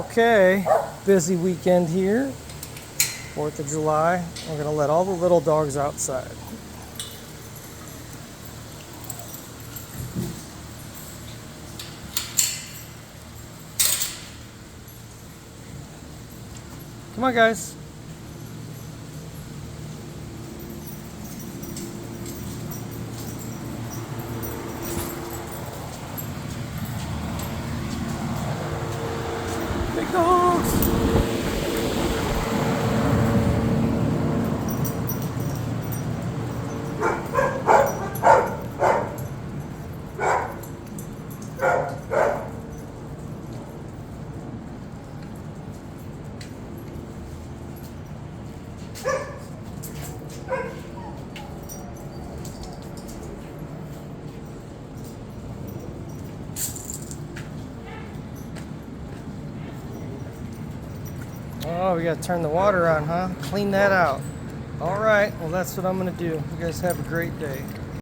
Okay, busy weekend here. 4th of July. We're going to let all the little dogs outside. Come on, guys. Big dogs. Oh, we gotta turn the water on, huh? Clean that out. All right, well, that's what I'm gonna do. You guys have a great day.